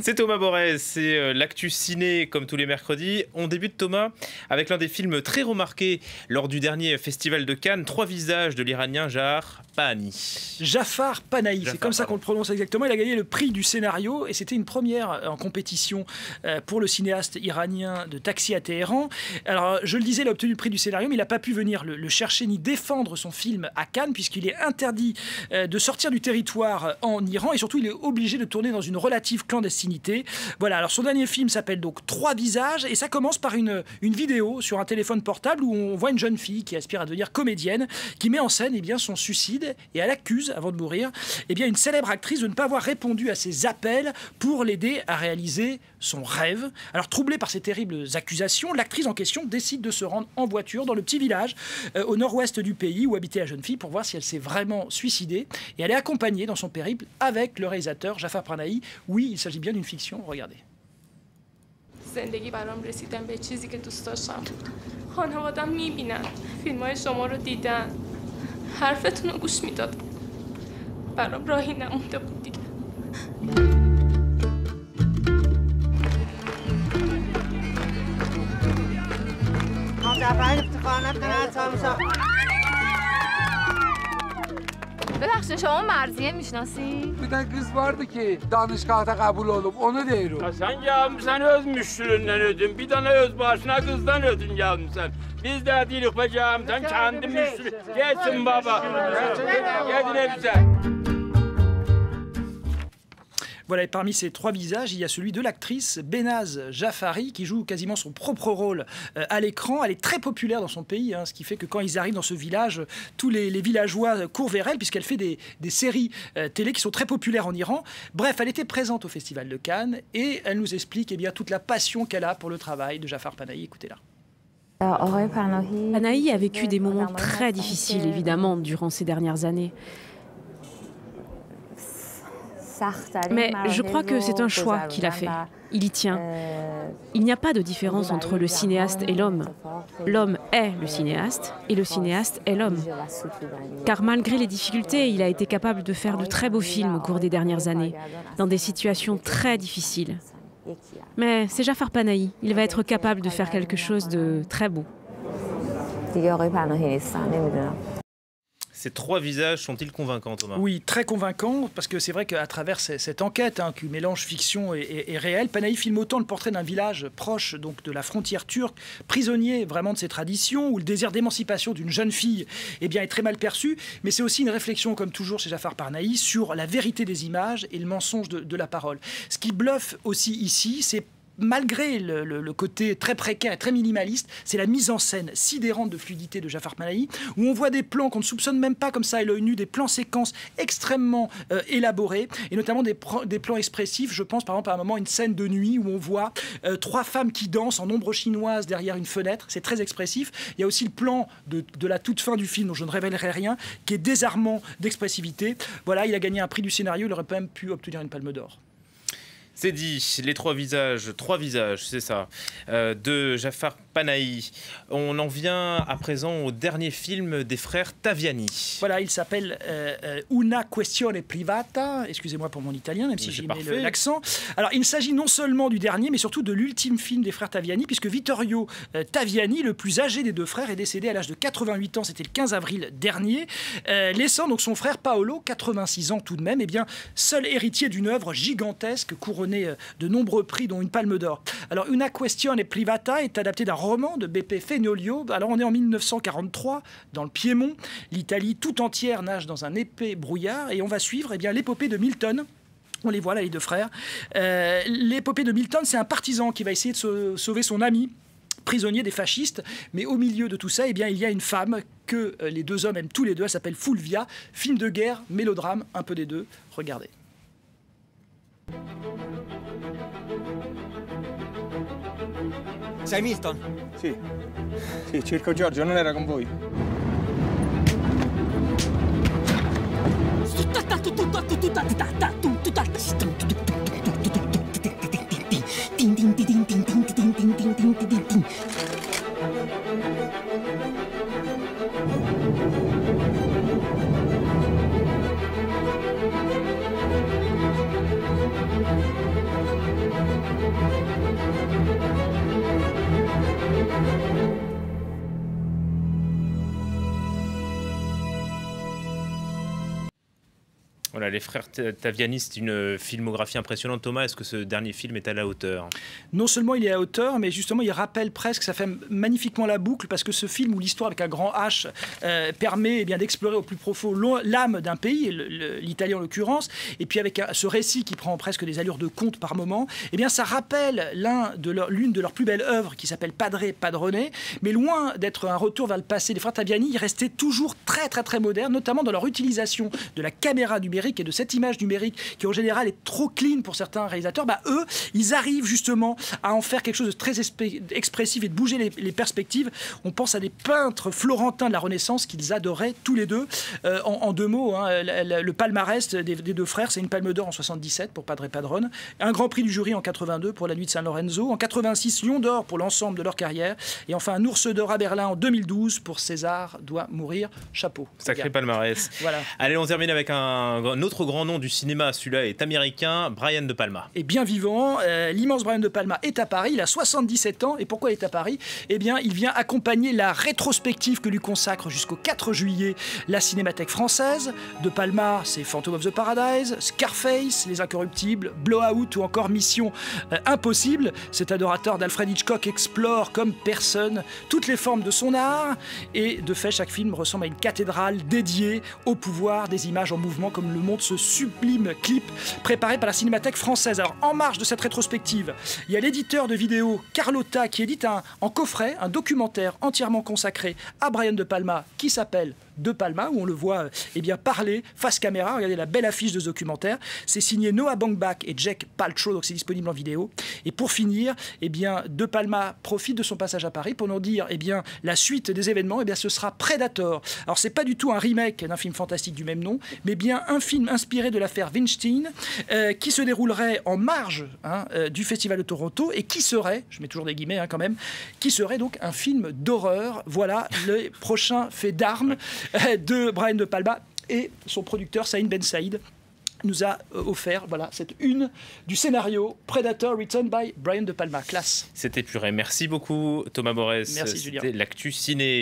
C'est Thomas Borrez, c'est l'actu ciné comme tous les mercredis. On débute, Thomas, avec l'un des films très remarqués lors du dernier festival de Cannes, Trois visages de l'Iranien Jafar Panahi. Jafar Panahi, c'est comme ça qu'on le prononce exactement. Il a gagné le prix du scénario et c'était une première en compétition pour le cinéaste iranien de Taxi à Téhéran. Alors, je le disais, il a obtenu le prix du scénario, mais il n'a pas pu venir le chercher ni défendre son film à Cannes puisqu'il est interdit de sortir du territoire en Iran et surtout il est obligé de tourner dans une relative clandestinité. Voilà, alors son dernier film s'appelle donc Trois visages et ça commence par une vidéo sur un téléphone portable où on voit une jeune fille qui aspire à devenir comédienne, qui met en scène son suicide et elle accuse, avant de mourir, une célèbre actrice de ne pas avoir répondu à ses appels pour l'aider à réaliser son rêve. Alors troublée par ces terribles accusations, l'actrice en question décide de se rendre en voiture dans le petit village au nord-ouest du pays où habitait la jeune fille pour voir si elle s'est vraiment suicidée et elle est accompagnée dans son périple avec le réalisateur Jafar Panahi. Oui, il s'agit bien d'une fiction, regardez. زندگی برام رسیدن به چیزی که دوست داشتم بود. خانواده‌ام می‌بینن، فیلم‌های شما رو دیدن، حرفتون رو گوش میدادن. برام راهی نمونده بود دیگه. ببخشید شما مرضیه میشناسی؟ Bir tane kız vardı ki danışgahta kabul olup onu diyorum. Ya sen gelmişsen öz müştüründen ödün. Bir tane öz başına kızdan ödün gelmişsen. Biz de değiliz bacağım. Sen kendi müştürü. Gelsin baba. Gelin bize. Voilà, et parmi ces trois visages, il y a celui de l'actrice Behnaz Jafari qui joue quasiment son propre rôle à l'écran. Elle est très populaire dans son pays, ce qui fait que quand ils arrivent dans ce village, tous les villageois courent vers elle puisqu'elle fait des séries télé qui sont très populaires en Iran. Bref, elle était présente au Festival de Cannes et elle nous explique toute la passion qu'elle a pour le travail de Jafar Panahi. Écoutez-la. Panahi a vécu des moments très difficiles, évidemment, durant ces dernières années. Mais je crois que c'est un choix qu'il a fait. Il y tient. Il n'y a pas de différence entre le cinéaste et l'homme. L'homme est le cinéaste et le cinéaste est l'homme. Car malgré les difficultés, il a été capable de faire de très beaux films au cours des dernières années, dans des situations très difficiles. Mais c'est Jafar Panahi. Il va être capable de faire quelque chose de très beau. Ces trois visages sont-ils convaincants, Thomas? Oui, très convaincants, parce que c'est vrai qu'à travers cette enquête qui mélange fiction et réel, Panahi filme autant le portrait d'un village proche donc, de la frontière turque, prisonnier vraiment de ses traditions, où le désir d'émancipation d'une jeune fille est très mal perçu, mais c'est aussi une réflexion, comme toujours chez Jafar Panahi, sur la vérité des images et le mensonge de la parole. Ce qui bluffe aussi ici, c'est malgré le côté très précaire et très minimaliste, c'est la mise en scène sidérante de fluidité de Jafar Panahi, où on voit des plans qu'on ne soupçonne même pas comme ça à l'œil nu, des plans séquences extrêmement élaborés, et notamment des plans expressifs. Je pense par exemple à un moment une scène de nuit où on voit trois femmes qui dansent en ombre chinoise derrière une fenêtre. C'est très expressif. Il y a aussi le plan de la toute fin du film, dont je ne révélerai rien, qui est désarmant d'expressivité. Voilà, il a gagné un prix du scénario, il aurait pas même pu obtenir une Palme d'Or. C'est dit, les trois visages, c'est ça, de Jafar Panahi. On en vient à présent au dernier film des frères Taviani. Voilà, il s'appelle Una questione privata, excusez-moi pour mon italien, même si j'ai mis l'accent. Alors, il s'agit non seulement du dernier, mais surtout de l'ultime film des frères Taviani, puisque Vittorio Taviani, le plus âgé des deux frères, est décédé à l'âge de 88 ans, c'était le 15 avril dernier, laissant donc son frère Paolo, 86 ans tout de même, seul héritier d'une œuvre gigantesque couronnée de nombreux prix, dont une Palme d'Or. Alors, Una questione privata est adapté d'un roman de Beppe Fenoglio. Alors, on est en 1943, dans le Piémont. L'Italie tout entière nage dans un épais brouillard et on va suivre l'épopée de Milton. On les voit là, les deux frères. L'épopée de Milton, c'est un partisan qui va essayer de sauver son ami, prisonnier des fascistes. Mais au milieu de tout ça, il y a une femme que les deux hommes aiment tous les deux. Elle s'appelle Fulvia. Film de guerre, mélodrame, un peu des deux. Regardez. Sei Milton? Sì, cerco Giorgio, non era con voi? Les frères Taviani, c'est une filmographie impressionnante. Thomas, est-ce que ce dernier film est à la hauteur? Non seulement il est à hauteur, mais justement il rappelle presque, ça fait magnifiquement la boucle, parce que ce film où l'histoire avec un grand H permet d'explorer au plus profond l'âme d'un pays, l'Italie en l'occurrence, et puis avec ce récit qui prend presque des allures de conte par moment, ça rappelle l'une de leurs plus belles œuvres qui s'appelle Padre Padrone, mais loin d'être un retour vers le passé des frères Taviani, ils restaient toujours très très très modernes, notamment dans leur utilisation de la caméra numérique et de cette image numérique qui en général est trop clean pour certains réalisateurs. Eux, ils arrivent justement à en faire quelque chose de très expressif et de bouger les perspectives. On pense à des peintres florentins de la Renaissance qu'ils adoraient tous les deux. En deux mots, le palmarès des deux frères, c'est une Palme d'Or en 77 pour Padre Padrone, un Grand Prix du jury en 82 pour La Nuit de San Lorenzo, en 86 Lion d'Or pour l'ensemble de leur carrière, et enfin un Ours d'Or à Berlin en 2012 pour César doit mourir. Chapeau. Sacré palmarès. Voilà. Allez, on termine avec un autre grand nom du cinéma. Celui-là est américain, Brian De Palma. Et bien vivant, l'immense Brian De Palma est à Paris, il a 77 ans. Et pourquoi il est à Paris? Il vient accompagner la rétrospective que lui consacre jusqu'au 4 juillet la Cinémathèque française. De Palma, c'est Phantom of the Paradise, Scarface, Les Incorruptibles, Blowout ou encore Mission Impossible. Cet adorateur d'Alfred Hitchcock explore comme personne toutes les formes de son art, et de fait chaque film ressemble à une cathédrale dédiée au pouvoir des images en mouvement, comme le montre ce sublime clip préparé par la Cinémathèque française. Alors en marge de cette rétrospective, il y a l'éditeur de vidéos Carlotta qui édite en coffret un documentaire entièrement consacré à Brian De Palma qui s'appelle De Palma, où on le voit parler face caméra. Regardez la belle affiche de ce documentaire. C'est signé Noah Baumbach et Jack Paltrow, donc c'est disponible en vidéo. Et pour finir, De Palma profite de son passage à Paris pour nous dire la suite des événements, ce sera Predator. Alors c'est pas du tout un remake d'un film fantastique du même nom, mais bien un film inspiré de l'affaire Weinstein qui se déroulerait en marge du Festival de Toronto et qui serait, je mets toujours des guillemets quand même, qui serait donc un film d'horreur. Voilà le prochain fait d'armes de Brian De Palma, et son producteur Saïd Ben Saïd nous a offert cette une du scénario Predator written by Brian De Palma. Classe. C'était purée. Merci beaucoup Thomas Borès. Merci Julien. C'était l'actu ciné.